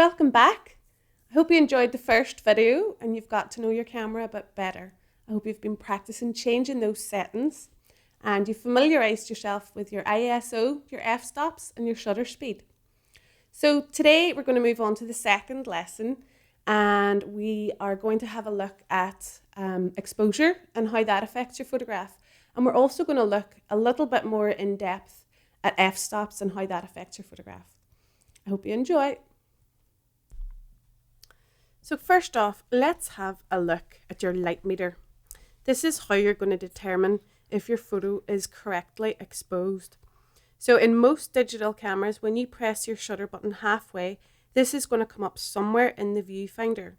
Welcome back. I hope you enjoyed the first video and you've got to know your camera a bit better. I hope you've been practicing changing those settings and you've familiarised yourself with your ISO, your f-stops and your shutter speed. So today we're going to move on to the second lesson and we are going to have a look at exposure and how that affects your photograph. And we're also going to look a little bit more in depth at f-stops and how that affects your photograph. I hope you enjoy. So first off, let's have a look at your light meter. This is how you're going to determine if your photo is correctly exposed. So in most digital cameras, when you press your shutter button halfway, this is going to come up somewhere in the viewfinder.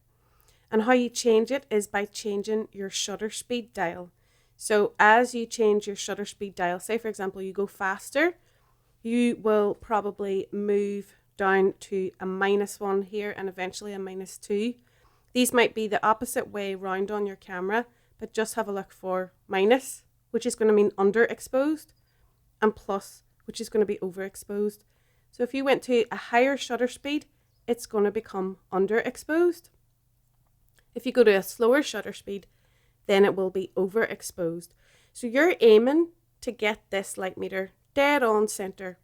And how you change it is by changing your shutter speed dial. So as you change your shutter speed dial, say for example, you go faster, you will probably move down to a -1 here and eventually a -2. These might be the opposite way round on your camera, but just have a look for minus, which is going to mean underexposed, and plus, which is going to be overexposed. So if you went to a higher shutter speed, it's going to become underexposed. If you go to a slower shutter speed, then it will be overexposed. So you're aiming to get this light meter dead on center.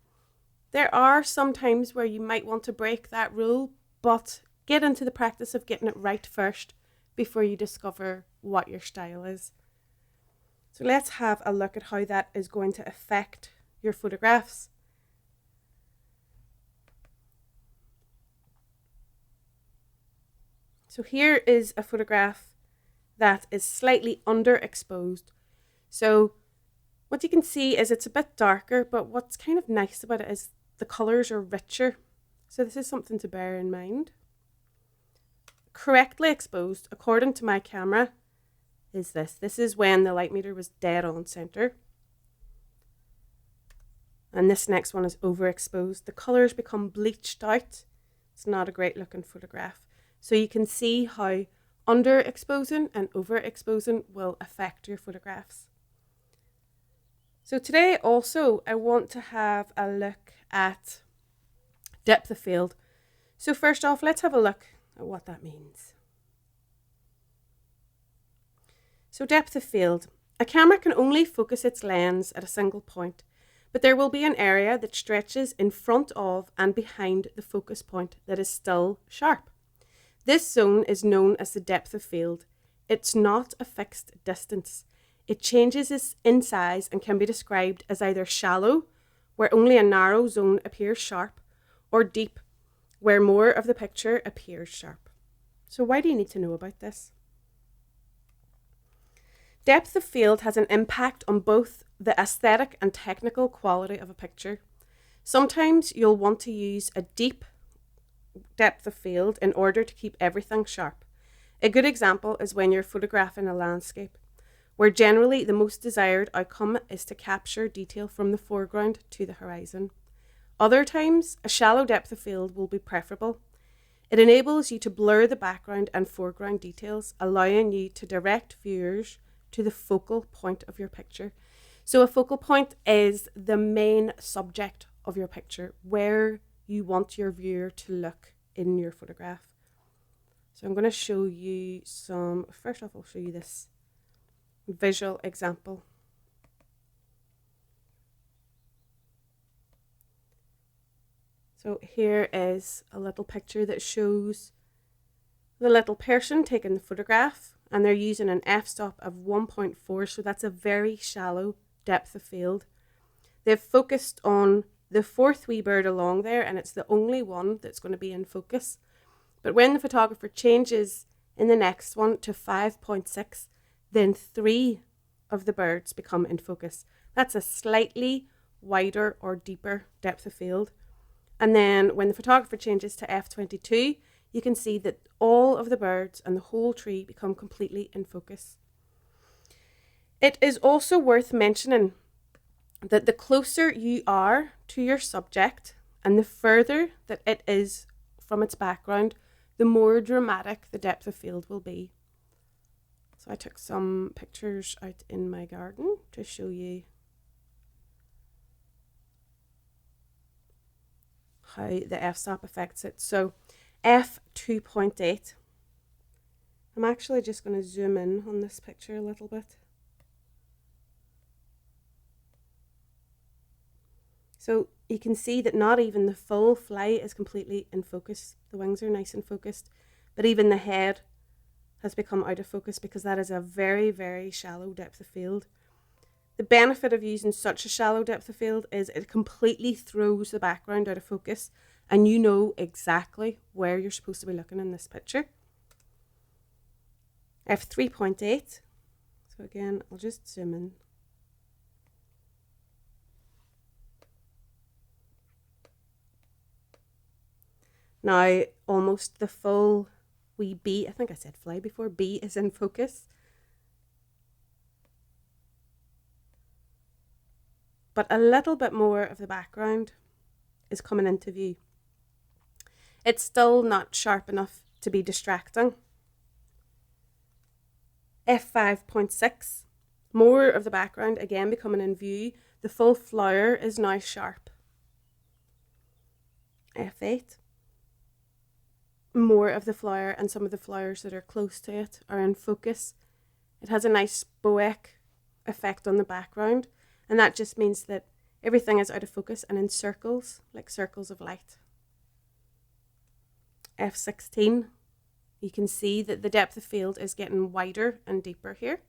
There are some times where you might want to break that rule, but get into the practice of getting it right first before you discover what your style is. So let's have a look at how that is going to affect your photographs. So here is a photograph that is slightly underexposed. So what you can see is it's a bit darker, but what's kind of nice about it is the colours are richer. So this is something to bear in mind. Correctly exposed, according to my camera, is this. This is when the light meter was dead on centre. And this next one is overexposed. The colours become bleached out. It's not a great looking photograph. So you can see how underexposing and overexposing will affect your photographs. So today also I want to have a look at depth of field. So first off, let's have a look at what that means. So depth of field. A camera can only focus its lens at a single point, but there will be an area that stretches in front of and behind the focus point that is still sharp. This zone is known as the depth of field. It's not a fixed distance. It changes in size and can be described as either shallow, where only a narrow zone appears sharp, or deep, where more of the picture appears sharp. So why do you need to know about this? Depth of field has an impact on both the aesthetic and technical quality of a picture. Sometimes you'll want to use a deep depth of field in order to keep everything sharp. A good example is when you're photographing a landscape, where generally the most desired outcome is to capture detail from the foreground to the horizon. Other times, a shallow depth of field will be preferable. It enables you to blur the background and foreground details, allowing you to direct viewers to the focal point of your picture. So a focal point is the main subject of your picture, where you want your viewer to look in your photograph. So I'm going to show you first off I'll show you this visual example. So here is a little picture that shows the little person taking the photograph, and they're using an f-stop of 1.4, so that's a very shallow depth of field. They've focused on the fourth wee bird along there, and it's the only one that's going to be in focus. But when the photographer changes in the next one to 5.6, then 3 of the birds become in focus. That's a slightly wider or deeper depth of field. And then when the photographer changes to f22, you can see that all of the birds and the whole tree become completely in focus. It is also worth mentioning that the closer you are to your subject and the further that it is from its background, the more dramatic the depth of field will be. So I took some pictures out in my garden to show you how the f-stop affects it. So f2.8. I'm actually just going to zoom in on this picture a little bit. So you can see that not even the full fly is completely in focus. The wings are nice and focused, but even the head has become out of focus because that is a very, very shallow depth of field. The benefit of using such a shallow depth of field is it completely throws the background out of focus and you know exactly where you're supposed to be looking in this picture. f3.8. So again, I'll just zoom in. Now, almost the full wee bee, I think I said fly before, bee is in focus. But a little bit more of the background is coming into view. It's still not sharp enough to be distracting. f5.6, more of the background again becoming in view. The full flower is now sharp. f8, more of the flower and some of the flowers that are close to it are in focus. It has a nice boic effect on the background, and that just means that everything is out of focus and in circles, like circles of light. f16, you can see that the depth of field is getting wider and deeper here.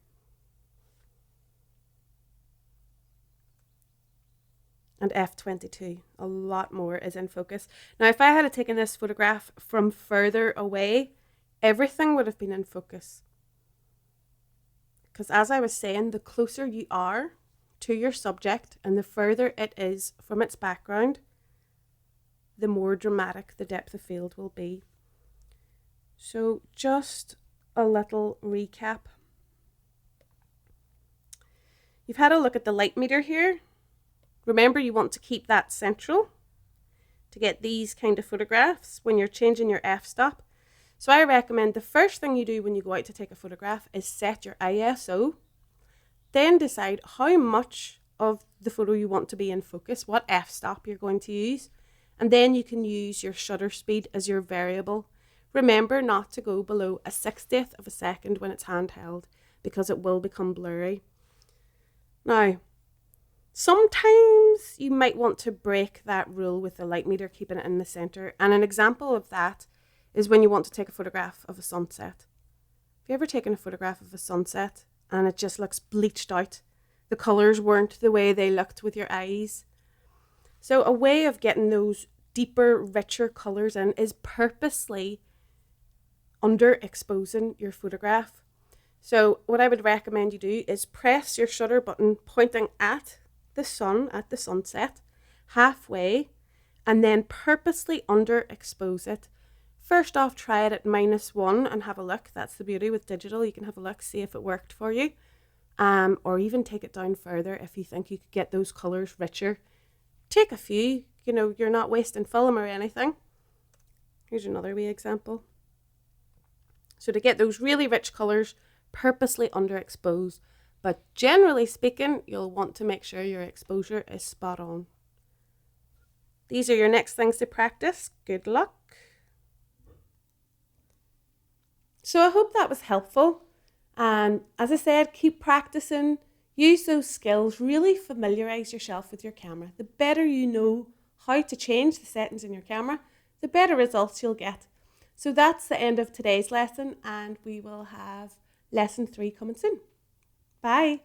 And f22, a lot more is in focus. Now, if I had taken this photograph from further away, everything would have been in focus. Because as I was saying, the closer you are to your subject and the further it is from its background, the more dramatic the depth of field will be. So just a little recap. You've had a look at the light meter here. Remember, you want to keep that central to get these kind of photographs when you're changing your f-stop. So I recommend the first thing you do when you go out to take a photograph is set your ISO. Then decide how much of the photo you want to be in focus, what f-stop you're going to use, and then you can use your shutter speed as your variable. Remember not to go below a 1/60th of a second when it's handheld because it will become blurry. Now, sometimes you might want to break that rule with the light meter, keeping it in the center. And an example of that is when you want to take a photograph of a sunset. Have you ever taken a photograph of a sunset and it just looks bleached out? The colours weren't the way they looked with your eyes. So a way of getting those deeper, richer colours in is purposely underexposing your photograph. So what I would recommend you do is press your shutter button pointing at the sun, at the sunset, halfway, and then purposely underexpose it. First off, try it at -1 and have a look. That's the beauty with digital. You can have a look, see if it worked for you. Or even take it down further if you think you could get those colours richer. Take a few, you're not wasting film or anything. Here's another wee example. So to get those really rich colours, purposely underexpose. But generally speaking, you'll want to make sure your exposure is spot on. These are your next things to practice. Good luck. So I hope that was helpful. And as I said, keep practicing. Use those skills. Really familiarise yourself with your camera. The better you know how to change the settings in your camera, the better results you'll get. So that's the end of today's lesson, and we will have lesson 3 coming soon. Bye.